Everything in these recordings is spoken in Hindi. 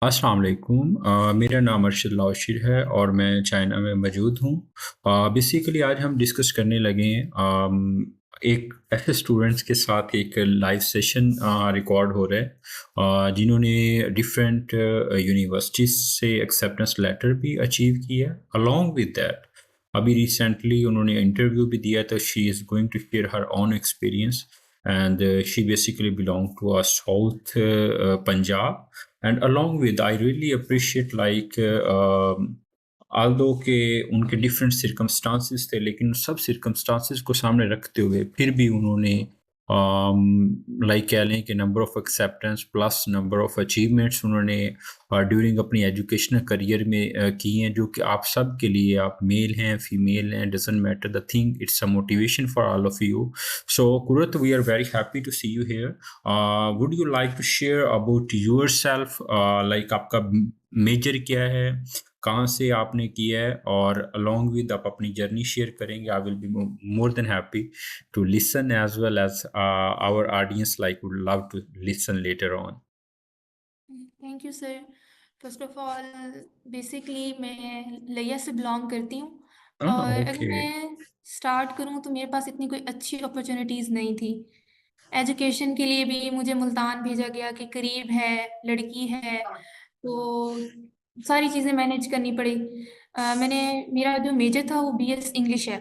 अस्सलाम वालेकुम। मेरा नाम अरशद लाउशिर है और मैं चाइना में मौजूद हूँ। बेसिकली आज हम डिस्कस करने लगे हैं एक ऐसे स्टूडेंट्स के साथ एक लाइव सेशन रिकॉर्ड हो रहा है जिन्होंने डिफरेंट यूनिवर्सिटीज से एक्सेप्टेंस लेटर भी अचीव किया। अलोंग विद दैट अभी रिसेंटली उन्होंने इंटरव्यू भी दिया, तो she is going to share her own experience and she basically belong to South Punjab. And along with, I really appreciate like although के उनके डिफरेंट circumstances थे, लेकिन सब circumstances को सामने रखते हुए फिर भी उन्होंने लाइक कह लें कि number of acceptance plus number of achievements उन्होंने ड्यूरिंग अपनी एजुकेशनल करियर में की हैं, जो कि आप सब के लिए, आप मेल हैं फीमेल हैं, doesn't matter, the thing it's a motivation for all of you. So Qurat, we are very happy to see you here. Would you like to share about yourself, like आपका मेजर क्या है, कहाँ से आपने किया है, और अलोंग विद आप अपनी जर्नी शेयर करेंगे. I will be more than happy to listen, as well as our audience like would love to listen later on. Thank you sir. First of all basically मैं लिया से बिलोंग करती हूँ Oh, और अगर okay. मैं स्टार्ट करूँ तो मेरे पास इतनी कोई अच्छी अपॉर्चुनिटीज़ नहीं थी। एजुकेशन के लिए भी मुझे मुल्तान भेजा गया कि करीब है, लड़की है, तो सारी चीज़ें मैनेज करनी पड़ी। मैंने मेरा जो मेजर था वो बीएस इंग्लिश है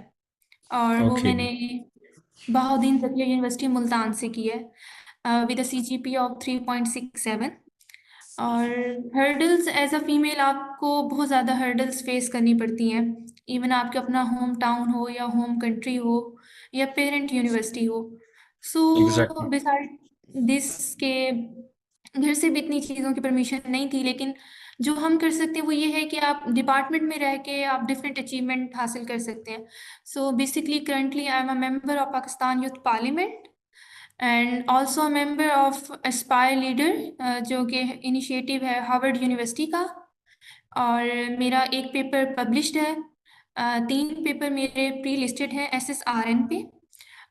और वो Okay. मैंने बहाउद्दीन ज़किया यूनिवर्सिटी मुल्तान से की है विद अ सीजीपीए ऑफ 3.67। और हर्डल्स एज़ अ फीमेल आपको बहुत ज़्यादा हर्डल्स फेस करनी पड़ती हैं, इवन आपके अपना होम टाउन हो या होम कंट्री हो या पेरेंट यूनिवर्सिटी हो। सो Exactly. बिसाइड दिस के घर से भी इतनी चीज़ों की परमिशन नहीं थी, लेकिन जो हम कर सकते हैं वो ये है कि आप डिपार्टमेंट में रह के आप डिफरेंट अचीवमेंट हासिल कर सकते हैं। So basically currently I am a member of Pakistan youth parliament and also a member of Aspire leader, जो कि इनिशिएटिव है हार्वर्ड यूनिवर्सिटी का। और मेरा एक पेपर पब्लिश्ड है, 3 पेपर मेरे प्री लिस्टेड हैं एसएसआरएन पे,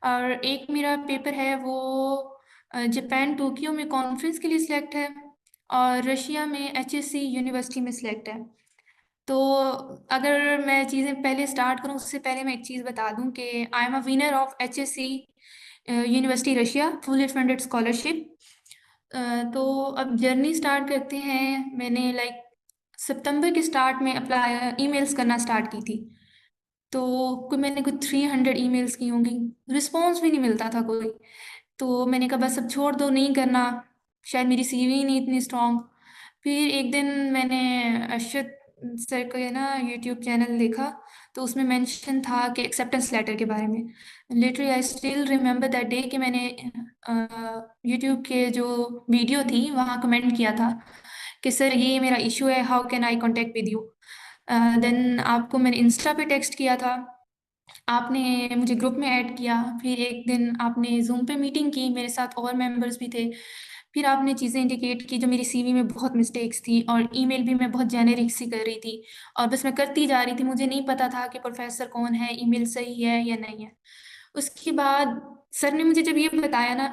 और एक मेरा पेपर है वो जापान टोक्यो में कॉन्फ्रेंस के लिए सिलेक्ट है और रशिया में एचएससी यूनिवर्सिटी में सिलेक्ट है। तो अगर मैं चीज़ें पहले स्टार्ट करूँ उससे पहले मैं एक चीज़ बता दूँ कि I am a winner of HSC university Russia fully funded scholarship. तो अब जर्नी स्टार्ट करते हैं। मैंने लाइक सितंबर के स्टार्ट में अप्लाई ईमेल्स करना स्टार्ट की थी, तो कोई मैंने कुछ 300 ईमेल्स की होंगी, रिस्पॉन्स भी नहीं मिलता था कोई। तो मैंने कहा बस अब छोड़ दो, नहीं करना, शायद मेरी सीवी नहीं इतनी स्ट्रॉन्ग। फिर एक दिन मैंने अरशद सर का ना यूट्यूब चैनल देखा, तो उसमें मेंशन था कि एक्सेप्टेंस लेटर के बारे में। Literally I still remember that day कि मैंने यूट्यूब के जो वीडियो थी वहाँ कमेंट किया था कि सर ये मेरा इशू है, how can I contact with you. Then आपको मैंने इंस्टा पे टेक्स्ट किया था, आपने मुझे ग्रुप में ऐड किया। फिर एक दिन आपने ज़ूम पे मीटिंग की, मेरे साथ और मेंबर्स भी थे। फिर आपने चीज़ें इंडिकेट की जो मेरी सीवी में बहुत मिस्टेक्स थी, और ईमेल भी मैं बहुत जेनेरिक सी कर रही थी और बस मैं करती जा रही थी। मुझे नहीं पता था कि प्रोफ़ेसर कौन है, ईमेल सही है या नहीं है। उसके बाद सर ने मुझे जब ये बताया ना,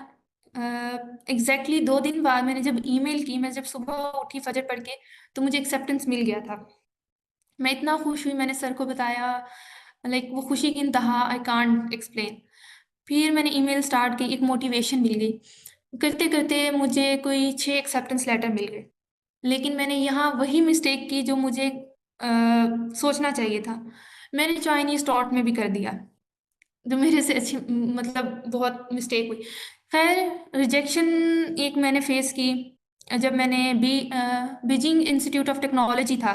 एग्ज़ैक्टली 2 दिन बाद मैंने जब ईमेल की, मैं जब सुबह उठी फ़जर पढ़ के, तो मुझे एक्सेप्टेंस मिल गया था। मैं इतना खुश हुई, मैंने सर को बताया, लाइक वो खुशी की इंतहा आई कांट एक्सप्लेन। फिर मैंने ईमेल स्टार्ट की, एक मोटिवेशन मिल गई। करते-करते मुझे कोई 6 एक्सेप्टेंस लेटर मिल गए। लेकिन मैंने यहाँ वही मिस्टेक की जो मुझे सोचना चाहिए था। मैंने चाइनीज़ टॉट में भी कर दिया, जो मेरे से अच्छी मतलब बहुत मिस्टेक हुई। ख़ैर रिजेक्शन एक मैंने फ़ेस की, जब मैंने बीजिंग इंस्टीट्यूट ऑफ टेक्नोलॉजी था,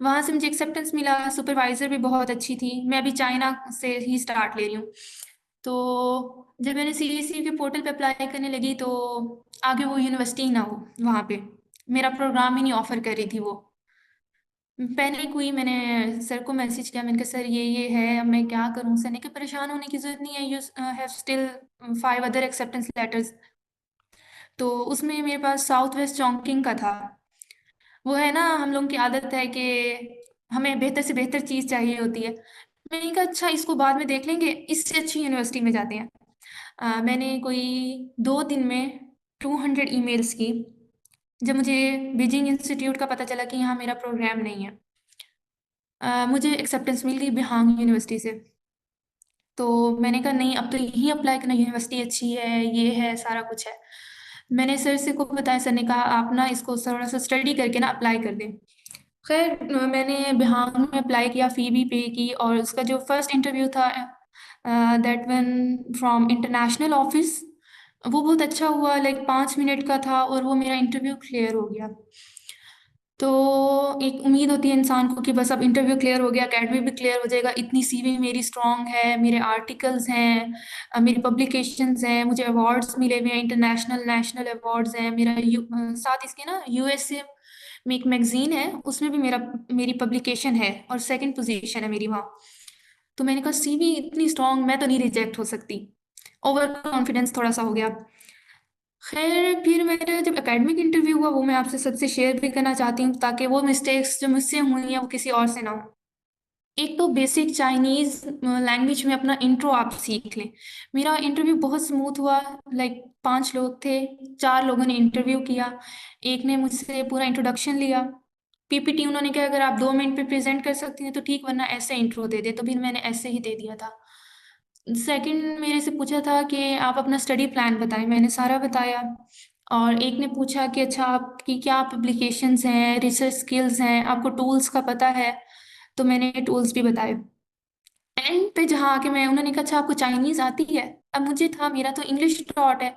वहाँ से मुझे एक्सेप्टेंस मिला, सुपरवाइज़र भी बहुत अच्छी थी। मैं अभी चाइना से ही स्टार्ट ले रही हूँ। तो जब मैंने सीईसी के पोर्टल पे अप्लाई करने लगी, तो आगे वो यूनिवर्सिटी ही ना हो वहाँ पे, मेरा प्रोग्राम ही नहीं ऑफ़र कर रही थी वो। पैनिक हुई, मैंने सर को मैसेज किया, मैंने कहा सर ये है, अब मैं क्या करूँ? सर ने कहा परेशान होने की ज़रूरत नहीं है, you have still 5 other acceptance letters. तो उसमें मेरे पास साउथ वेस्ट चॉन्किंग का था। वो है ना, हम लोगों की आदत है कि हमें बेहतर से बेहतर चीज़ चाहिए होती है। मैंने कहा अच्छा इसको बाद में देख लेंगे, इससे अच्छी यूनिवर्सिटी में जाते हैं। मैंने कोई 2 दिन में 200 ईमेल्स की, जब मुझे बीजिंग इंस्टीट्यूट का पता चला कि यहाँ मेरा प्रोग्राम नहीं है, मुझे एक्सेप्टेंस मिल गई बिहांग यूनिवर्सिटी से। तो मैंने कहा नहीं, अब तो यहीं अप्लाई करना, यूनिवर्सिटी अच्छी है, ये है, सारा कुछ है। मैंने सर से को बताया, सर ने कहा आप ना इसको थोड़ा सा स्टडी करके ना अप्लाई कर दें। खैर मैंने बिहार में अप्लाई किया, फ़ी भी पे की, और उसका जो फर्स्ट इंटरव्यू था that one from international office, वो बहुत अच्छा हुआ, लाइक 5 मिनट का था और वो मेरा इंटरव्यू क्लियर हो गया। तो एक उम्मीद होती है इंसान को कि बस अब इंटरव्यू क्लियर हो गया, अकेडमी भी क्लियर हो जाएगा, इतनी सीवी मेरी स्ट्रांग है, मेरे आर्टिकल्स हैं, मेरी पब्लिकेशंस हैं, मुझे अवार्ड्स मिले हुए हैं, इंटरनेशनल नेशनल अवार्ड्स हैं, मेरा साथ इसके ना यूएसए में एक मैगजीन है, उसमें भी मेरी पब्लिकेशन है और सेकंड पोजीशन है मेरी वहाँ। तो मैंने कहा सीवी इतनी स्ट्रांग, मैं तो नहीं रिजेक्ट हो सकती। ओवर कॉन्फिडेंस थोड़ा सा हो गया। खैर फिर मेरा जब एकेडमिक इंटरव्यू हुआ, वो मैं आपसे सबसे शेयर भी करना चाहती हूँ, ताकि वो मिस्टेक्स जो मुझसे हुई हैं वो किसी और से ना हो। एक तो बेसिक चाइनीज लैंग्वेज में अपना इंट्रो आप सीख लें। मेरा इंटरव्यू बहुत स्मूथ हुआ, लाइक 5 लोग थे, 4 लोगों ने इंटरव्यू किया, एक ने मुझसे पूरा इंट्रोडक्शन लिया, पीपीटी उन्होंने कहा अगर आप 2 मिनट पे प्रेजेंट कर सकती हैं तो ठीक, वरना ऐसे इंट्रो दे दे, तो फिर मैंने ऐसे ही दे दिया था। सेकंड मेरे से पूछा था कि आप अपना स्टडी प्लान बताएं, मैंने सारा बताया। और एक ने पूछा कि अच्छा आपकी क्या पब्लिकेशंस हैं, रिसर्च स्किल्स हैं, आपको टूल्स का पता है, तो मैंने टूल्स भी बताए। एंड पे जहाँ आके मैं उन्होंने कहा अच्छा आपको चाइनीज़ आती है? अब मुझे था मेरा तो इंग्लिश टॉट है,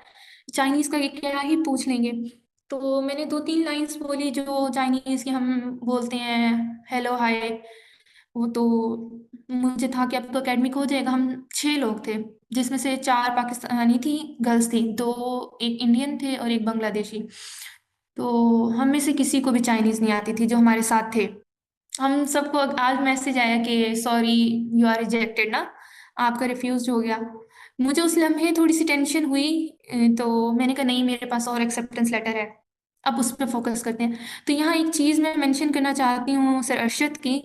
चाइनीज़ का ये क्या ही पूछ लेंगे। तो मैंने 2-3 लाइन्स बोली जो चाइनीज़ की हम बोलते हैं, हेलो हाय। वो तो मुझे था कि अब तो एकेडमिक हो जाएगा। हम 6 लोग थे, जिसमें से 4 पाकिस्तानी थी, गर्ल्स थी, 2 एक इंडियन थे और एक बांग्लादेशी। तो हम में से किसी को भी चाइनीज़ नहीं आती थी जो हमारे साथ थे। हम सबको आज मैसेज आया कि सॉरी यू आर रिजेक्टेड ना, आपका रिफ्यूज हो गया। मुझे उस लम्हे थोड़ी सी टेंशन हुई, तो मैंने कहा नहीं, मेरे पास और एक्सेप्टेंस लेटर है, अब उस पर फोकस करते हैं। तो यहाँ एक चीज़ मैं मेंशन करना चाहती हूँ सर अरशद की,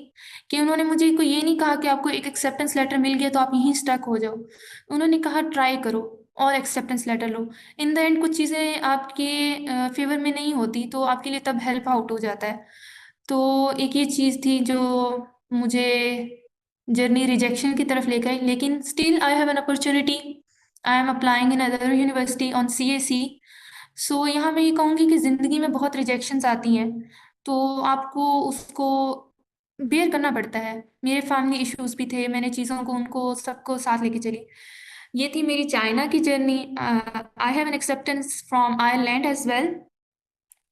कि उन्होंने मुझे को ये नहीं कहा कि आपको एक एक्सेप्टेंस लेटर मिल गया तो आप यहीं स्टक हो जाओ। उन्होंने कहा ट्राई करो और एक्सेप्टेंस लेटर लो। इन द एंड कुछ चीज़ें आपके फेवर में नहीं होती तो आपके लिए तब हेल्प आउट हो जाता है। तो एक ये चीज़ थी जो मुझे जर्नी रिजेक्शन की तरफ लेकर आई, लेकिन still I have an opportunity, I am applying in other university on CAC. So यहाँ मैं ये कहूँगी कि ज़िंदगी में बहुत रिजेक्शंस आती हैं, तो आपको उसको बेयर करना पड़ता है। मेरे फैमिली इश्यूज भी थे, मैंने चीज़ों को उनको सबको साथ लेके चली। ये थी मेरी चाइना की जर्नी। I have an acceptance from Ireland as well,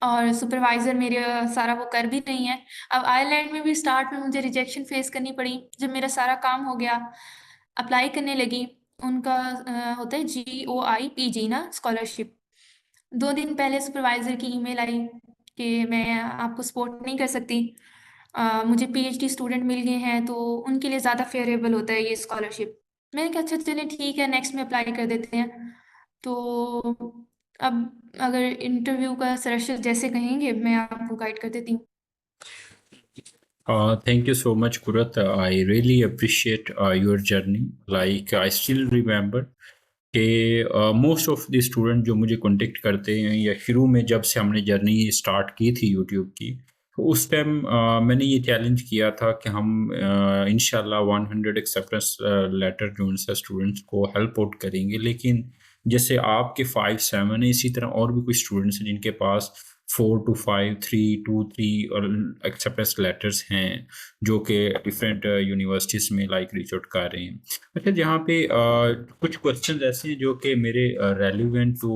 और सुपरवाइज़र मेरे सारा वो कर भी रही हैं। अब आयरलैंड में भी स्टार्ट में मुझे रिजेक्शन फेस करनी पड़ी, जब मेरा सारा काम हो गया, अप्लाई करने लगी। उनका होता है GOIPG ना, स्कॉलरशिप। 2 दिन पहले सुपरवाइज़र की ईमेल आई कि मैं आपको सपोर्ट नहीं कर सकती, मुझे पीएचडी स्टूडेंट मिल गए हैं तो उनके लिए ज़्यादा फेवरेबल होता है ये स्कॉलरशिप। मैंने कहा अच्छा चलें ठीक है, नेक्स्ट में अप्लाई कर देते हैं। तो अब अगर इंटरव्यू का सर जैसे कहेंगे मैं आपको गाइड कर देती हूँ। Thank you so much, Kurat. I really appreciate your journey. Like I still remember कि मोस्ट ऑफ द स्टूडेंट जो मुझे कांटेक्ट करते हैं, या शुरू में जब से हमने जर्नी स्टार्ट की थी यूट्यूब की, तो उस टाइम मैंने ये चैलेंज किया था कि हम इंशाल्लाह 100 एक्सेप्टेंस लेटर जो उनसे स्टूडेंट्स को हेल्प आउट करेंगे। लेकिन जैसे आपके 5-7 है, इसी तरह और भी कुछ स्टूडेंट्स हैं जिनके पास 4 to 5, 3 to 3 और एक्सेप्टेंस लेटर्स हैं, जो कि डिफरेंट यूनिवर्सिटीज़ में लाइक रीच आउट कर रहे हैं। अच्छा, जहाँ पे कुछ क्वेश्चंस ऐसे हैं जो कि मेरे रेलिवेंट टू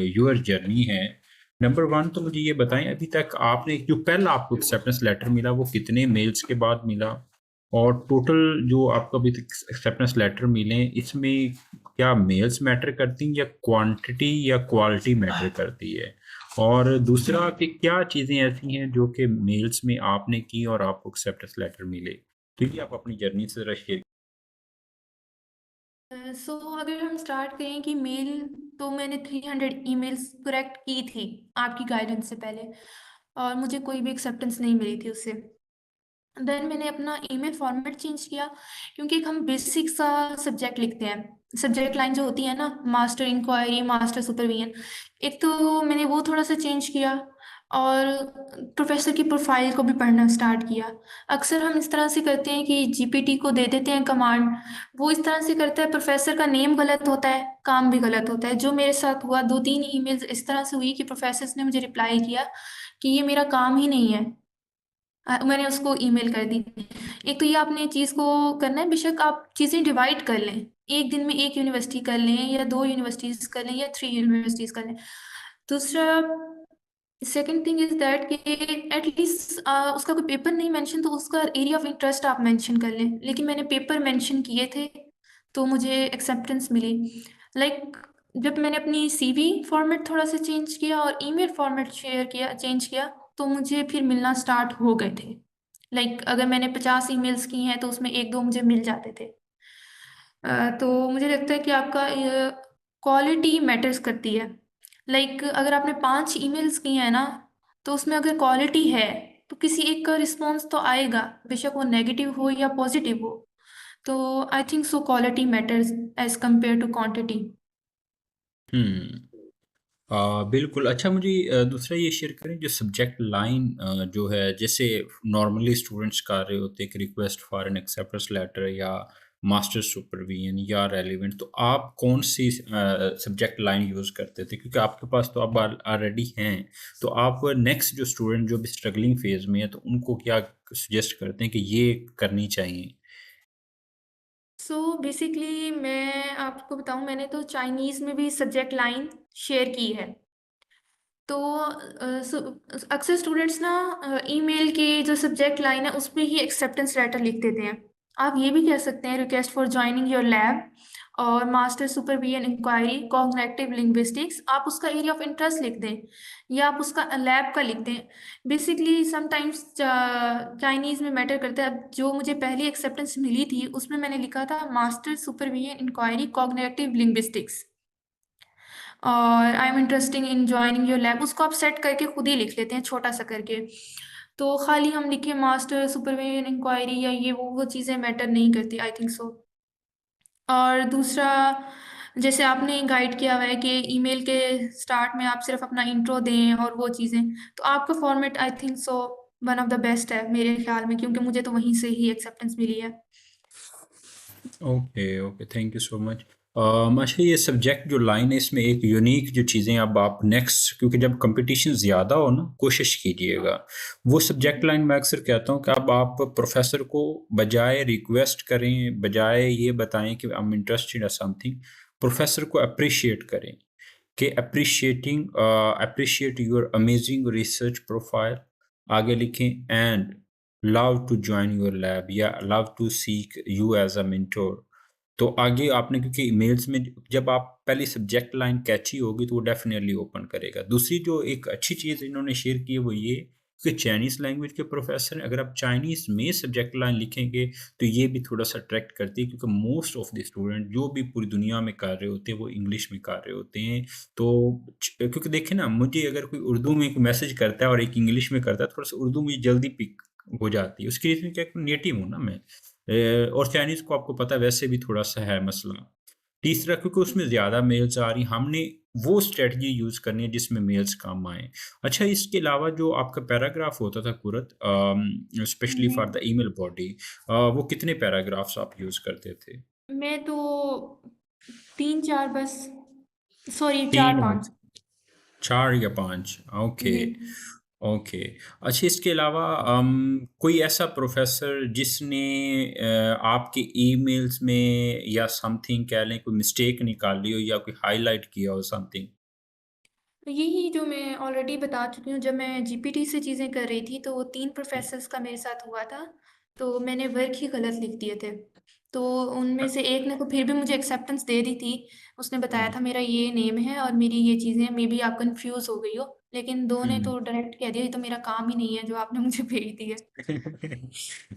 योर जर्नी है। नंबर 1 तो मुझे ये बताएं, अभी तक आपने जो पहला आपको एक्सेप्टेंस लेटर मिला वो कितने मेल्स के बाद मिला? और टोटल जो आपको अभी तक एक्सेप्टेंस लेटर मिले, इसमें क्या मेल्स मैटर करती हैं, या क्वांटिटी या क्वालिटी मैटर करती है? और दूसरा कि क्या चीज़ें ऐसी हैं जो कि मेल्स में आपने की और आपको एक्सेप्टेंस लेटर मिले? तो ये आप अपनी जर्नी से ज़रा शेयर। सो अगर हम स्टार्ट करें कि मेल, तो मैंने 300 ईमेल्स करेक्ट की थी आपकी गाइडेंस से पहले, और मुझे कोई भी एक्सेप्टेंस नहीं मिली थी उससे। देन मैंने अपना ईमेल फॉर्मेट चेंज किया, क्योंकि एक हम बेसिक सा सब्जेक्ट लिखते हैं, सब्जेक्ट लाइन जो होती है ना, मास्टर इंक्वायरी, मास्टर सुपरविजन, एक तो मैंने वो थोड़ा सा चेंज किया। और प्रोफ़ेसर की प्रोफ़ाइल को भी पढ़ना स्टार्ट किया। अक्सर हम इस तरह से करते हैं कि जीपीटी को दे देते हैं कमांड, वो इस तरह से करता है, प्रोफ़ेसर का नेम गलत होता है, काम भी गलत होता है। जो मेरे साथ हुआ 2-3 ईमेल्स इस तरह से हुई कि प्रोफ़ेसर्स ने मुझे रिप्लाई किया कि ये मेरा काम ही नहीं है। मैंने उसको ईमेल कर दी। एक तो ये आपने चीज़ को करना है, बेशक आप चीज़ें डिवाइड कर लें। एक दिन में 1 यूनिवर्सिटी कर लें या 2 यूनिवर्सिटीज़ कर लें या 3 यूनिवर्सिटीज़ कर लें। दूसरा सेकंड थिंग इज़ दैट कि एट लीस्ट उसका कोई पेपर नहीं मेंशन तो उसका एरिया ऑफ इंटरेस्ट आप मेंशन कर लें। लेकिन मैंने पेपर मेंशन किए थे, तो मुझे एक्सेप्टेंस मिली। लाइक जब मैंने अपनी सीवी फॉर्मेट थोड़ा-सा चेंज किया और ईमेल फॉर्मेट चेंज किया, तो मुझे फिर मिलना स्टार्ट हो गए थे। लाइक अगर मैंने 50 ईमेल्स की हैं, तो उसमें 1-2 मुझे मिल जाते थे। तो मुझे लगता है कि आपका क्वालिटी मैटर्स करती है। लाइक अगर आपने 5 ईमेल्स की हैं ना, तो उसमें अगर क्वालिटी है, तो किसी एक का रिस्पॉन्स तो आएगा, बेशक वो नेगेटिव हो या पॉजिटिव हो। तो I think so quality matters as compare to quantity. हुँ। बिल्कुल। अच्छा मुझे दूसरा ये शेयर करें जो सब्जेक्ट लाइन जो है जैसे नॉर्मली स्टूडेंट्स कर रहे होते हैं कि request for an acceptance letter या मास्टर सुपरविजन या रेलेवेंट तो आप कौन सी सब्जेक्ट लाइन यूज़ करते थे? क्योंकि आपके पास तो अब ऑलरेडी हैं, तो आप नेक्स्ट जो स्टूडेंट जो भी स्ट्रगलिंग फेज़ में है तो उनको क्या सजेस्ट करते हैं कि ये करनी चाहिए? सो बेसिकली मैं आपको बताऊँ, मैंने तो चाइनीज़ में भी सब्जेक्ट लाइन शेयर की है। तो अक्सर स्टूडेंट्स ना ईमेल के जो सब्जेक्ट लाइन है उसमें ही एक्सेप्टेंस लेटर लिख देते हैं। आप ये भी कह सकते हैं request for joining your lab और master supervision inquiry cognitive linguistics, आप उसका एरिया ऑफ इंटरेस्ट लिख दें या आप उसका लैब का लिख दें। बेसिकली समटाइम्स चाइनीज़ में मैटर करता है। अब जो मुझे पहली एक्सेप्टेंस मिली थी उसमें मैंने लिखा था master supervision inquiry cognitive linguistics और I am interested in joining your lab, उसको आप सेट करके खुद ही लिख लेते हैं छोटा-सा करके। तो खाली हम लिखें मास्टर सुपरविजन इंक्वायरी या ये वो चीज़ें मैटर नहीं करती, आई थिंक सो। और दूसरा, जैसे आपने गाइड किया हुआ है कि ईमेल के स्टार्ट में आप सिर्फ़ अपना इंट्रो दें और वो चीज़ें, तो आपका format I think so one of the best है मेरे ख़्याल में, क्योंकि मुझे तो वहीं से ही एक्सेप्टेंस मिली है। Okay, okay, thank you so much. अच्छा ये सब्जेक्ट जो लाइन है इसमें एक यूनिक जो चीज़ें अब आप नेक्स्ट क्योंकि जब कंपटीशन ज़्यादा हो ना, कोशिश कीजिएगा। वो सब्जेक्ट लाइन मैं अक्सर कहता हूँ कि अब आप प्रोफ़ेसर को बजाय रिक्वेस्ट करें, बजाय ये बताएँ कि I am interested in something, professor को एप्रिशिएट करें कि appreciate your amazing research profile, आगे लिखें and love to join your lab या love to seek you as a mentor. तो आगे आपने क्योंकि मेल्स में जब आप पहली सब्जेक्ट लाइन कैची होगी तो वो डेफ़िनिटली ओपन करेगा। दूसरी जो एक अच्छी चीज़ इन्होंने शेयर की है वो ये कि चाइनीज़ लैंग्वेज के प्रोफ़ेसर हैं, अगर आप चाइनीज़ में सब्जेक्ट लाइन लिखेंगे तो ये भी थोड़ा-सा अट्रैक्ट करती है क्योंकि मोस्ट ऑफ द स्टूडेंट जो भी पूरी दुनिया में कर रहे होते हैं वो इंग्लिश में कर रहे होते हैं। तो क्योंकि देखिए ना मुझे अगर कोई उर्दू में एक मैसेज करता है और एक इंग्लिश में करता है, थोड़ा-सा उर्दू मुझे जल्दी पिक हो जाती है। उसकी रीज़न क्या है कि नेटिव हूँ ना मैं। और चाइनीज़ को आपको पता है वैसे भी थोड़ा-सा है मसला। तीसरा क्योंकि उसमें ज़्यादा मेल्स आ रही हमने वो स्ट्रैटेजी यूज़ करनी है जिसमें मेल्स कम आएँ। अच्छा इसके अलावा जो आपका पैराग्राफ होता था Qurat specially ji. For the email body वो कितने पैराग्राफ्स आप यूज़ करते थे? मैं तो 3-4 बस, सॉरी 3 4-5। 4 या 5 ओके, जी। ओके। अच्छा इसके अलावा कोई ऐसा प्रोफ़ेसर जिसने आपके ईमेल्स में या समथिंग कह लें कोई मिस्टेक निकाली हो या कोई हाइलाइट किया हो समथिंग? यही जो मैं ऑलरेडी बता चुकी हूँ, जब मैं जीपीटी से चीज़ें कर रही थी, तो वो 3 प्रोफ़ेसर्स का मेरे साथ हुआ था, तो मैंने वर्क ही गलत लिख दिए थे। तो उनमें से एक ने तो फिर भी मुझे एक्सेप्टेंस दे दी थी, उसने बताया हुँ, था मेरा ये नेम है और मेरी ये चीज़ें हैं, मेबी आप कन्फ्यूज़ हो गई हो। लेकिन 2 ने हुँ। तो डायरेक्ट कह दिया, ये तो मेरा काम ही नहीं है जो आपने मुझे भेज दी है।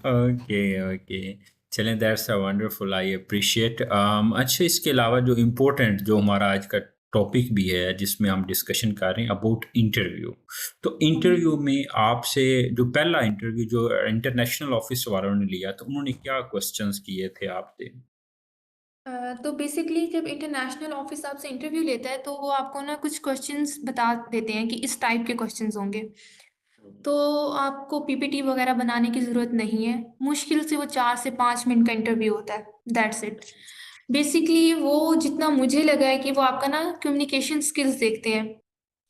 Okay, okay. चलें दैट्स वंडरफुल आई एप्रिशिएट अच्छा इसके अलावा जो इम्पोर्टेंट जो हमारा आज का टॉपिक भी है जिसमें हम डिस्कशन कर रहे हैं अबाउट इंटरव्यू। तो जी। इंटरव्यू में आपसे जो पहला इंटरव्यू जो इंटरनेशनल ऑफिस वालों ने लिया तो उन्होंने क्या क्वेश्चंस किए थे आपसे? तो बेसिकली जब इंटरनेशनल ऑफिस आपसे इंटरव्यू लेता है तो वो आपको ना कुछ क्वेश्चंस बता देते हैं कि इस टाइप के क्वेश्चंस होंगे। तो आपको पीपीटी वगैरह बनाने की ज़रूरत नहीं है। मुश्किल से वो 4 से 5 मिनट का इंटरव्यू होता है, दैट्स इट। बेसिकली वो जितना मुझे लगा है कि वो आपका ना कम्युनिकेशन स्किल्स देखते हैं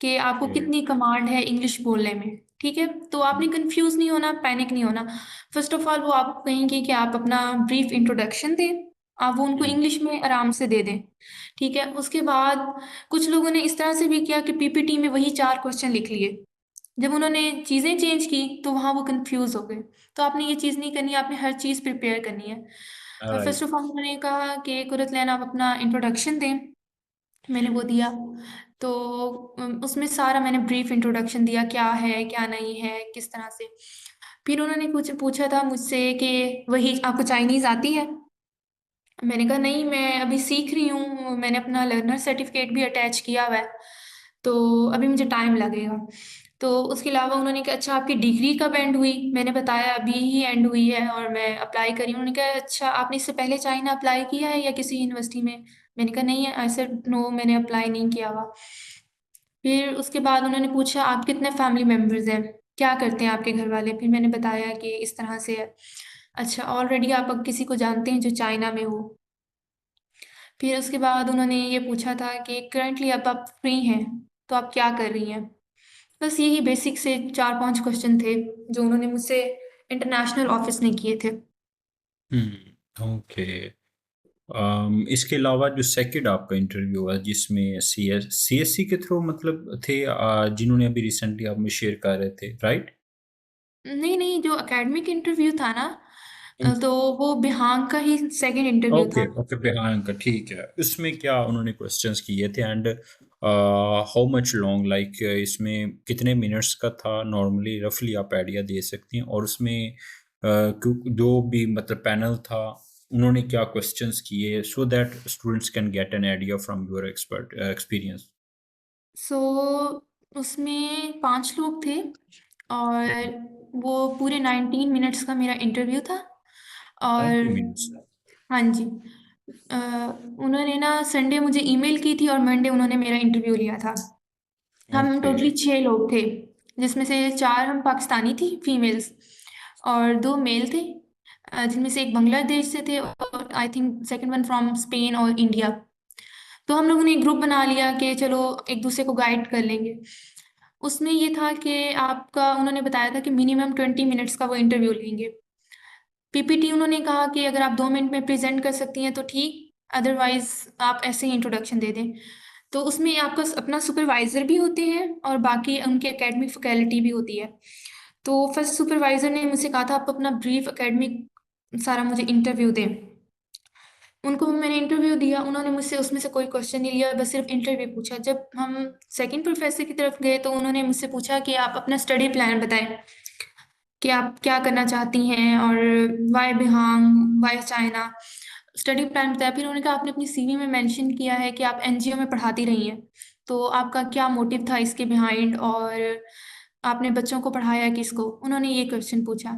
कि आपको Okay. कितनी कमांड है इंग्लिश बोलने में, ठीक है? तो आपने कन्फ्यूज़ नहीं होना, पैनिक नहीं होना। फर्स्ट ऑफ ऑल वो आपको कहेंगे कि आप अपना ब्रीफ इंट्रोडक्शन दें, आप वो उनको हम्म, इंग्लिश में आराम से दे दें, ठीक है? उसके बाद कुछ लोगों ने इस तरह से भी किया कि पीपीटी में वही 4 क्वेश्चन लिख लिए। जब उन्होंने चीज़ें चेंज की तो वहाँ वो कन्फ्यूज़ हो गए। तो आपने ये चीज़ नहीं करनी है, आपने हर चीज़ प्रिपेयर करनी है। राइट। फर्स्ट ऑफ ऑल उन्होंने कहा कि कुरत आप अपना इंट्रोडक्शन दें, मैंने वो दिया। तो उसमें सारा मैंने ब्रीफ इंट्रोडक्शन दिया, क्या है, क्या नहीं है, किस तरह से। फिर उन्होंने कुछ पूछा था मुझसे कि वही आपको चाइनीज़ आती है? मैंने कहा नहीं, मैं अभी सीख रही हूँ, मैंने अपना लर्नर सर्टिफ़िकेट भी अटैच किया हुआ है, तो अभी मुझे टाइम लगेगा। तो उसके अलावा उन्होंने कहा अच्छा आपकी डिग्री कब एंड हुई? मैंने बताया अभी ही एंड हुई है और मैं अप्लाई करी हूँ। उन्होंने कहा अच्छा आपने इससे पहले चाइना अप्लाई किया है या किसी यूनिवर्सिटी में? मैंने कहा नहीं, आई सेड नो, मैंने अप्लाई नहीं किया हुआ। फिर उसके बाद उन्होंने पूछा आप कितने फैमिली मेंबर्स हैं? क्या करते हैं आपके घर वाले? फिर मैंने बताया कि इस तरह से है। अच्छा ऑलरेडी आप अब किसी को जानते हैं जो चाइना में हो? फिर उसके बाद उन्होंने ये पूछा था कि करंटली अब आप फ्री हैं, तो आप क्या कर रही हैं? बस यही बेसिक से 4-5 क्वेश्चन थे, जो उन्होंने मुझसे इंटरनेशनल ऑफ़िस ने किए थे। ओके। इसके अलावा जो सेकंड आपका इंटरव्यू हुआ जिसमें सीएससी के थ्रू मतलब थे, जिन्होंने अभी रिसेंटली आप में शेयर कर रहे थे, राइट? नहीं, नहीं, जो एकेडमिक इंटरव्यू था ना, तो वो बिहांग का ही सेकंड इंटरव्यू ओके, था। ओके, बिहार का ठीक है। इसमें क्या उन्होंने क्वेश्चंस किए थे and how much long, like इसमें कितने मिनट्स का था नॉर्मली, रफली आप आइडिया दे सकती हैं? और उसमें जो भी मतलब पैनल था उन्होंने क्या क्वेश्चंस किए so that students can get an idea from your expert experience. So उसमें 5 लोग थे और वो पूरे 19 मिनट्स का मेरा इंटरव्यू था। और 90 मिनट्स। हाँ जी। अ, उन्होंने ना संडे मुझे ईमेल की थी और मंडे उन्होंने मेरा इंटरव्यू लिया था। हम ओके। टोटली 6 लोग थे, जिसमें से 4 हम पाकिस्तानी थी फीमेल्स और 2 मेल थे, जिनमें से एक बांग्लादेश से थे और I think second one from Spain और इंडिया। तो हम लोगों ने एक ग्रुप बना लिया कि चलो एक दूसरे को गाइड कर लेंगे। उसमें ये था कि आपका उन्होंने बताया था कि मिनिमम 20 मिनट्स का वो इंटरव्यू लेंगे। पीपीटी उन्होंने कहा कि अगर आप 2 मिनट में प्रेज़ेंट कर सकती हैं तो ठीक, अदरवाइज़ आप ऐसे ही इंट्रोडक्शन दे दें। तो उसमें आपका अपना सुपरवाइज़र भी होते हैं और बाकी उनकी एकेडमिक फैकल्टी भी होती है। तो फर्स्ट सुपरवाइज़र ने मुझसे कहा था आप अपना ब्रीफ एकेडमिक सारा मुझे इंटरव्यू दें। उनको मैंने इंटरव्यू दिया, उन्होंने मुझसे उसमें से कोई क्वेश्चन नहीं लिया, बस सिर्फ़ इंटरव्यू पूछा। जब हम सेकंड प्रोफ़ेसर की तरफ गए तो उन्होंने मुझसे पूछा कि आप अपना स्टडी प्लान बताएँ, कि आप क्या करना चाहती हैं और why Beihang, why China? Study plan बताया। फिर उन्होंने कहा आपने अपनी सीवी में मेंशन किया है कि आप एनजीओ में पढ़ाती रही हैं, तो आपका क्या मोटिव था इसके बिहाइंड और आपने बच्चों को पढ़ाया किसको? उन्होंने ये क्वेश्चन पूछा।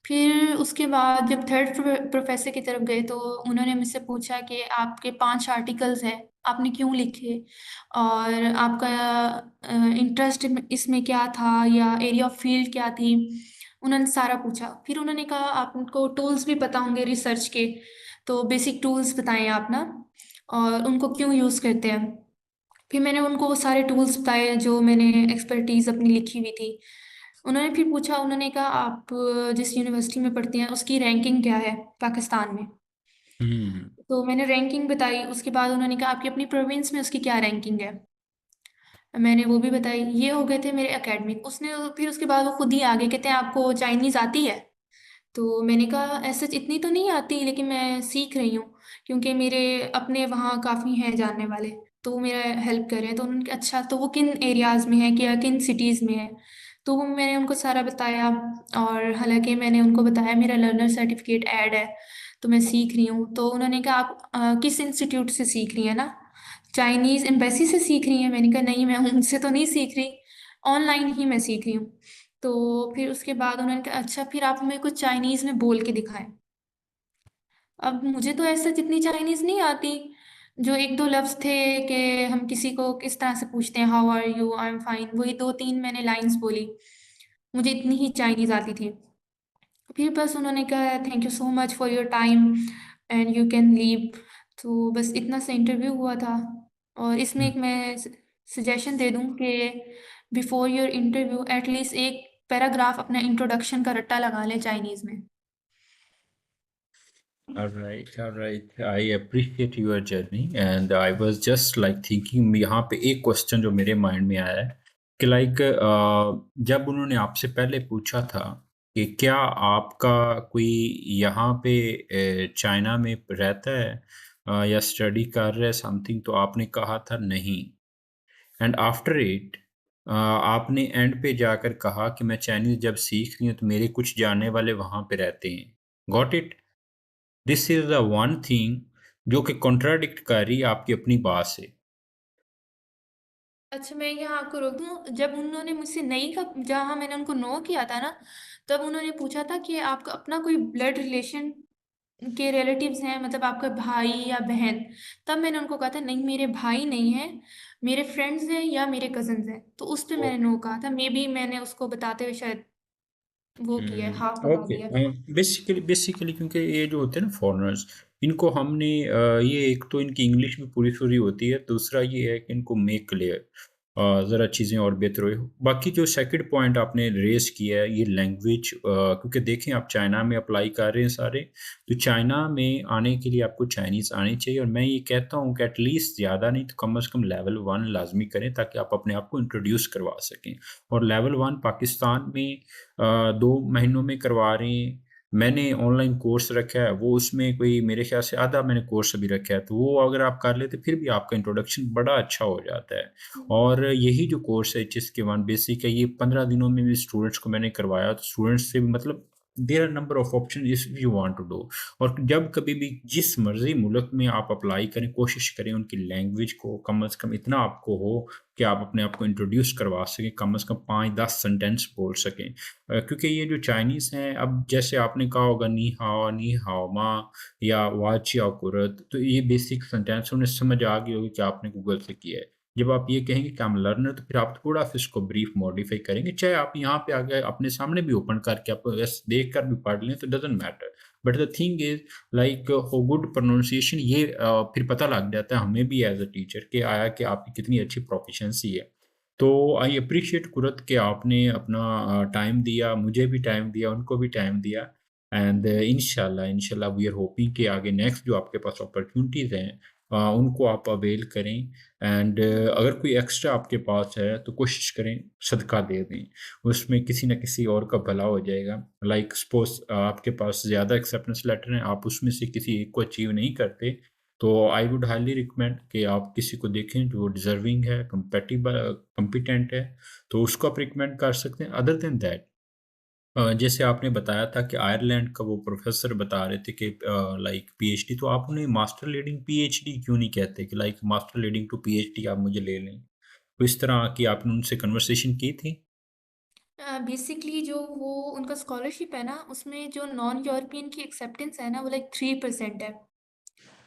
फिर उसके बाद जब थर्ड प्रोफ़ेसर की तरफ गए तो उन्होंने मुझसे पूछा कि आपके 5 आर्टिकल्स हैं, आपने क्यों लिखे? और आपका इंटरेस्ट इसमें क्या था या एरिया ऑफ फील्ड क्या थी? उन्होंने सारा पूछा। फिर उन्होंने कहा आपको टूल्स भी पता होंगे रिसर्च के, तो बेसिक टूल्स बताएँ आप ना और उनको क्यों यूज़ करते हैं। फिर मैंने उनको वो सारे टूल्स बताए जो मैंने एक्सपर्टीज़ अपनी लिखी हुई थी। उन्होंने फिर पूछा, उन्होंने कहा आप जिस यूनिवर्सिटी में पढ़ती हैं उसकी रैंकिंग क्या है पाकिस्तान में? हम्म। तो मैंने रैंकिंग बताई, उसके बाद उन्होंने कहा आपकी अपनी प्रोविंस में उसकी क्या रैंकिंग है? मैंने वो भी बताई। ये हो गए थे मेरे एकेडमिक। उसने फिर उसके बाद वो खुद ही आ गए, कहते हैं आपको चाइनीज़ आती है? तो मैंने कहा ऐसे इतनी तो नहीं आती लेकिन मैं सीख रही हूँ, क्योंकि मेरे अपने वहाँ काफ़ी हैं जानने वाले, तो वो मेरा हेल्प कर रहे हैं। तो उन्होंने कहा अच्छा तो वो किन एरियाज़ में है, क्या किन सिटीज़ में है? तो वो मैंने उनको सारा बताया और हालाँकि मैंने उनको बताया मेरा लर्नर सर्टिफ़िकेट ऐड है, तो मैं सीख रही हूँ। तो उन्होंने कहा आप किस इंस्टीट्यूट से सीख रही हैं ना? चाइनीज़ एम्बेसी से सीख रही हैं? मैंने कहा नहीं, मैं उनसे तो नहीं सीख रही, ऑनलाइन ही मैं सीख रही हूँ। तो फिर उसके बाद उन्होंने कहा अच्छा फिर आप मेरे को चाइनीज़ में बोल के दिखाएँ। अब मुझे तो ऐसा जितनी चाइनीज़ नहीं आती, जो 1-2 लफ्ज़ थे कि हम किसी को किस तरह से पूछते हैं, how are you? I am fine, वही 2-3 मैंने लाइन्स बोली। मुझे इतनी ही चाइनीज़ आती थी। फिर बस उन्होंने कहा thank you so much for your time and you can leave. तो बस इतना सा इंटरव्यू हुआ था। और इसमें एक मैं सजेशन दे दूं कि बिफोर योर इंटरव्यू एटलीस्ट एक पैराग्राफ अपना इंट्रोडक्शन का रट्टा लगा लें चाइनीज़ में। all right. I appreciate your journey and I was just like thinking यहाँ पे एक क्वेश्चन जो मेरे माइंड में आया है कि लाइक जब उन्होंने आपसे पहले पूछा था कि क्या आपका कोई यहाँ पे चाइना में रहता है या स्टडी कर रहा है समथिंग, तो आपने कहा था नहीं। एंड आफ्टर इट आपने एंड पे जाकर कहा कि मैं चाइनीज़ जब सीख ली हूँ तो मेरे कुछ जानने वाले वहाँ पे रहते हैं। Got it? This is the one thing जो कि कॉन्ट्राडिक्ट कर रही है आपकी अपनी बात से। अच्छा, मैं यहाँ आपको रोक दूँ, जब उन्होंने मुझसे नहीं का जहाँ मैंने उनको नो किया था ना, तब उन्होंने पूछा था कि आपका अपना कोई ब्लड रिलेशन के रिलेटिव्स हैं, मतलब आपका भाई या बहन? तब मैंने उनको कहा था नहीं, मेरे भाई नहीं हैं, मेरे फ्रेंड्स हैं या मेरे कज़िन्स हैं। तो उस पे मैंने नो कहा था, मेबी मैंने उसको बताते हुए शायद वो किया है, हाफ़ बता ओके। दिया। बेसिकली बेसिकली क्योंकि ये जो होते हैं ना फॉरेनर्स, इनको हमने ये एक तो इनकी इंग्लिश भी पूरी-पूरी होती है, दूसरा ये है कि इनको मेक क्लियर ज़रा चीज़ें और बेहतर हो। बाकी जो सेकंड पॉइंट आपने रेज़ किया है ये लैंग्वेज, क्योंकि देखें आप चाइना में अप्लाई कर रहे हैं सारे, तो चाइना में आने के लिए आपको चाइनीज़ आनी चाहिए और मैं ये कहता हूँ कि एटलीस्ट ज़्यादा नहीं तो कम से कम लेवल 1 लाज़मी करें ताकि आप अपने आप को इंट्रोड्यूस करवा सकें। और लेवल 1 पाकिस्तान में 2 महीनों में करवा रहे हैं। मैंने ऑनलाइन कोर्स रखा है, वो उसमें कोई मेरे ख़्याल से आधा मैंने कोर्स अभी रखा है, तो वो अगर आप कर लेते फिर भी आपका इंट्रोडक्शन बड़ा अच्छा हो जाता है। और यही जो कोर्स है एचएसके 1 बेसिक है, ये 15 दिनों में भी स्टूडेंट्स को मैंने करवाया, तो स्टूडेंट्स से भी मतलब there are number of option if you want to do. और जब कभी भी जिस मर्ज़ी मुल्क में आप अप्लाई करें, कोशिश करें उनकी लैंग्वेज को कम से कम इतना आपको हो कि आप अपने आप को इंट्रोड्यूस करवा सकें, कम से कम 5-10 सेंटेंस बोल सकें। क्योंकि ये जो चाइनीज़ हैं, अब जैसे आपने कहा होगा नी हाओ मा या वाच या कुरत, तो ये बेसिक सेंटेंस उन्हें समझ आ गई होगी कि आपने गूगल से किया है। जब आप ये कहेंगे कि आई एम लर्नर, तो फिर आप थोड़ा-सा इसको ब्रीफ मॉडिफ़ाई करेंगे, चाहे आप यहाँ पे आके अपने सामने भी ओपन करके आप बस देख कर भी पढ़ लें तो doesn't matter. But the thing is like हो गुड प्रोनाउंसिएशन, ये फिर पता लग जाता है हमें भी एज़ अ टीचर कि आया कि आपकी कितनी अच्छी प्रोफिशिएंसी है। तो आई एप्रिशिएट कुरत कि आपने अपना टाइम दिया, मुझे भी टाइम दिया, उनको भी टाइम दिया। एंड इंशाल्लाह इंशाल्लाह वी आर होपिंग कि आगे नेक्स्ट जो आपके पास अपॉर्च्युनिटीज़ हैं उनको आप अवेल करें। एंड अगर कोई एक्स्ट्रा आपके पास है तो कोशिश करें सदका दे दें, उसमें किसी न किसी और का भला हो जाएगा। लाइक सपोज़ आपके पास ज़्यादा एक्सेप्टेंस लेटर हैं, आप उसमें से किसी एक को अचीव नहीं करते, तो आई वुड हाईली रिकमेंड कि आप किसी को देखें जो डिज़र्विंग है, कॉम्पिटेंट है, तो उसको आप रिकमेंड कर सकते हैं। अदर देन दैट जैसे आपने बताया था कि आयरलैंड का वो प्रोफ़ेसर बता रहे थे कि लाइक पीएचडी, तो आप उन्हें मास्टर लीडिंग पीएचडी क्यों नहीं कहते कि like master leading to PhD आप मुझे ले लें? तो इस तरह की आपने उनसे कन्वर्सेशन की थी? बेसिकली जो वो उनका स्कॉलरशिप है ना, उसमें जो नॉन यूरोपियन की एक्सेप्टेंस है ना, वो लाइक 3% है।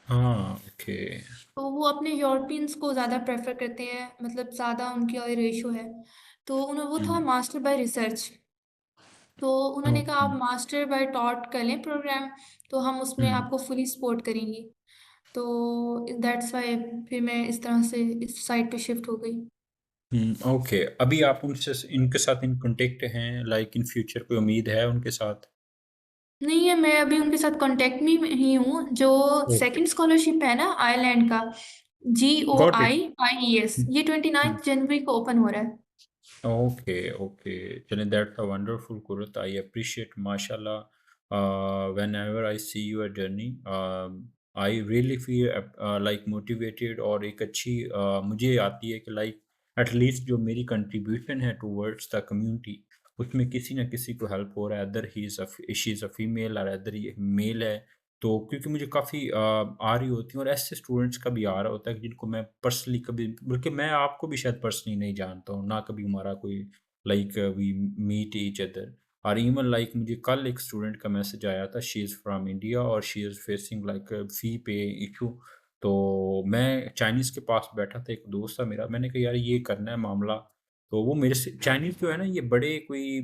हाँ, ओके। तो वो अपने यूरोपियंस को ज़्यादा प्रेफ़र करते हैं, मतलब ज़्यादा उनकी रेशो है। तो वो हुँ, था मास्टर बाय रिसर्च। तो उन्होंने कहा ओके। आप मास्टर बाय टॉट कर लें प्रोग्राम, तो हम उसमें हुँ, आपको फुली सपोर्ट करेंगे। तो दैट्स व्हाई फिर मैं इस तरह से इस साइड पे शिफ्ट हो गई। ओके। अभी आप उनसे इनके साथ इन कॉन्टैक्ट हैं, लाइक इन फ्यूचर कोई उम्मीद है उनके साथ? नहीं है, मैं अभी उनके साथ कॉन्टैक्ट में ही हूँ। जो ओके, सेकंड स्कॉलरशिप है ना आयरलैंड का, गॉट इट। GOIIES, हुँ, ये हुँ। 29 जनवरी को ओपन हो रहा है। Okay, okay. Chale, that's a wonderful, Kurut. I appreciate, mashallah. Whenever I see your journey, I really feel like motivated और एक अच्छी मुझे आती है कि like at least जो मेरी contribution है towards the community, उसमें किसी न किसी को help हो रहा है, other he is she is a female और अदर ये मेल है। तो क्योंकि मुझे काफ़ी आ रही होती हैं और ऐसे स्टूडेंट्स का भी आ रहा होता है कि जिनको मैं पर्सनली कभी, बल्कि मैं आपको भी शायद पर्सनली नहीं जानता हूँ, ना कभी हमारा कोई like we meet each other. और इवन लाइक मुझे कल एक स्टूडेंट का मैसेज आया था, शी इज़ फ्रॉम इंडिया और she is facing like fee pay issue. तो मैं चाइनीज़ के पास बैठा था, एक दोस्त था मेरा, मैंने कहा यार ये करना है मामला। तो वो मेरे से चाइनीज़ जो है ना ये बड़े कोई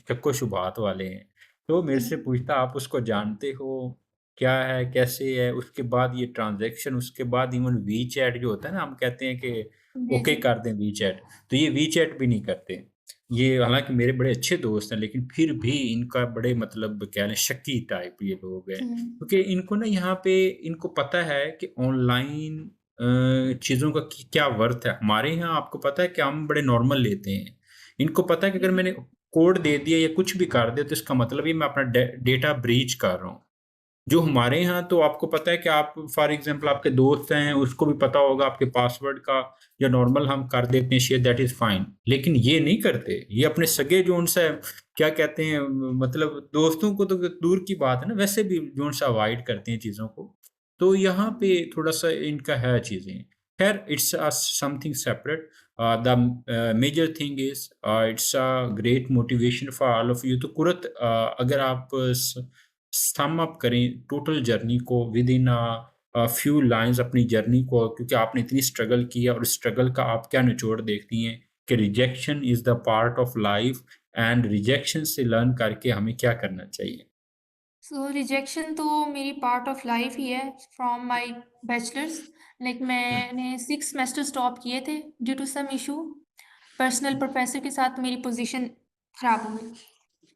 शक्को-शुबहात वाले हैं। तो मेरे से पूछता आप उसको जानते हो? क्या है? कैसे है? उसके बाद ये ट्रांज़ैक्शन, उसके बाद इवन वीचैट जो होता है ना, हम कहते हैं कि जी, ओके जी। कर दें वीचैट, तो ये वीचैट भी नहीं करते। ये हालाँकि मेरे बड़े अच्छे दोस्त हैं, लेकिन फिर भी इनका बड़े मतलब कह लें शकी टाइप ये लोग हैं। हुँ। क्योंकि इनको ना यहाँ पे इनको पता है कि ऑनलाइन चीज़ों का क्या वर्थ है। हमारे यहाँ आपको पता है कि हम बड़े नॉर्मल लेते हैं। इनको पता है कि जी, अगर मैंने कोड दे दिया या कुछ भी कर दिया तो इसका मतलब ये मैं अपना डेटा ब्रीच कर रहा हूँ। जो हमारे यहाँ तो आपको पता है कि आप फॉर एग्ज़ाम्पल आपके दोस्त हैं, उसको भी पता होगा आपके पासवर्ड का, या नॉर्मल हम कर देते हैं शेयर, दैट इज़ फाइन। लेकिन ये नहीं करते, ये अपने सगे जौन-सा क्या कहते हैं मतलब दोस्तों को तो दूर की बात है ना, वैसे भी जौन-सा अवॉइड करते हैं चीज़ों को। तो यहाँ पे हुँ। थोड़ा-सा इनका है चीज़ें। ख़ैर it's something separate. The major thing is it's a great motivation for all of you. तो कुरत अगर आप सम अप करें टोटल जर्नी को विद इन फ्यू लाइन्स अपनी जर्नी को, क्योंकि आपने इतनी स्ट्रगल की है और स्ट्रगल का आप क्या निचोड़ देखती हैं कि rejection is the part of life and rejection से लर्न करके हमें क्या करना चाहिए? सो रिजेक्शन तो मेरी पार्ट ऑफ लाइफ ही है फ्रॉम माय बैचलर्स। लाइक हुँ, मैंने 6 सेमेस्टर स्टॉप किए थे due to some issue. Personal professor के साथ मेरी पोज़ीशन खराब हो गई।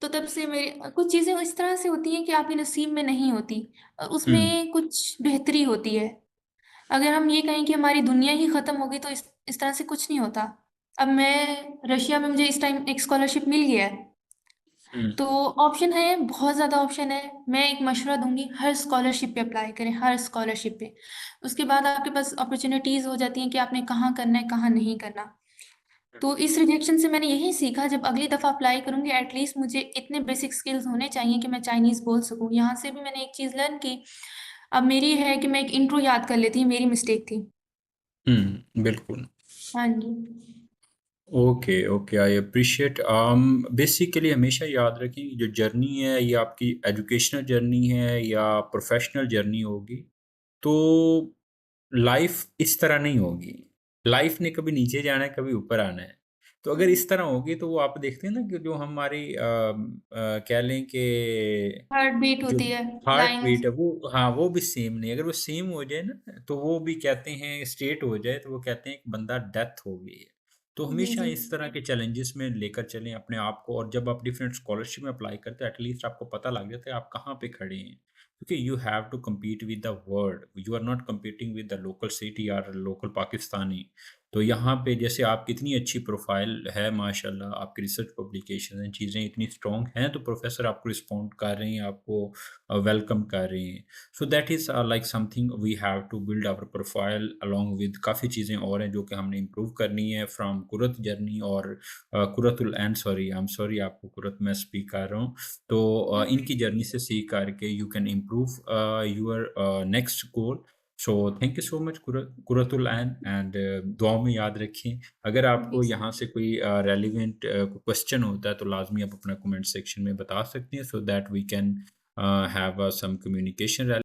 तो तब से मेरे कुछ चीज़ें इस तरह से होती हैं कि आपके नसीब में नहीं होती। हुँ, उसमें कुछ बेहतरी होती है। अगर हम ये कहें कि हमारी दुनिया ही ख़त्म हो गई तो इस तरह से कुछ नहीं होता। अब मैं रशिया में मुझे इस टाइम एक स्कॉलरशिप मिल गया है। हुँ, तो ऑप्शन है, बहुत ज़्यादा ऑप्शन है। मैं एक मशवरा दूँगी, हर स्कॉलरशिप पे अप्लाई करें, हर स्कॉलरशिप पे। उसके बाद आपके पास अपॉर्च्युनिटीज़ हो जाती हैं कि आपने कहाँ करना है, कहाँ नहीं करना। तो इस रिजेक्शन से मैंने यही सीखा, जब अगली दफ़ा अप्लाई करूँगी एटलीस्ट मुझे इतने बेसिक स्किल्स होने चाहिए कि मैं चाइनीज़ बोल सकूँ। यहाँ से भी मैंने एक चीज़ लर्न की। अब मेरी है कि मैं एक इंट्रो याद कर लेती, मेरी मिस्टेक थी। हुँ, बिल्कुल। हाँ जी। ओके, ओके, आई एप्रिशिएट। बेसिकली हमेशा याद रखें कि जो जर्नी है ये आपकी एजुकेशनल जर्नी है या प्रोफ़ेशनल जर्नी होगी, तो लाइफ़ इस तरह नहीं होगी। लाइफ़ ने कभी नीचे जाना है, कभी ऊपर आना है। तो हुँ। अगर इस तरह होगी तो वो आप देखते हैं ना कि जो हमारी कह लें कि हार्ट बीट जो होती है, हार्ट लाइन्स। बीट है वो, हाँ, वो भी सेम नहीं, अगर वो सेम हो जाए ना तो वो भी कहते हैं स्ट्रेट हो जाए तो वो कहते हैं कि बंदा डेथ हो गई है। तो जी, हमेशा जी। इस तरह के चैलेंजेस में लेकर चलें अपने आप को, और जब आप डिफरेंट स्कॉलरशिप में अप्लाई करते हैं एटलीस्ट आपको पता लग जाता है आप कहाँ पे खड़े हैं। क्योंकि you have to compete with the world, you are not competing with the local city और लोकल पाकिस्तानी। तो यहाँ पे जैसे आपकी इतनी अच्छी प्रोफाइल है माशाल्लाह, आपकी रिसर्च पब्लिकेशन हैं, चीज़ें इतनी स्ट्रॉन्ग हैं, तो प्रोफेसर आपको रिस्पॉन्ड कर रहे हैं, आपको वेलकम कर रहे हैं। So that is like something we have to build our profile along with काफ़ी चीज़ें और हैं जो कि हमने इम्प्रूव करनी है फ्रॉम कुरत जर्नी और Quratul and sorry I am sorry आपको कुरत मैं स्पीक कर रहा हूँ। तो ओके। इनकी जर्नी से सीख करके you can improve your next goal. So thank you so much Qurratul and दुआओं में याद रखें। अगर जी, आपको सर। यहाँ से कोई रेलेवेंट क्वेश्चन होता है तो लाज़मी आप अपना कमेंट सेक्शन में बता सकते हैं, so that we can have some communication.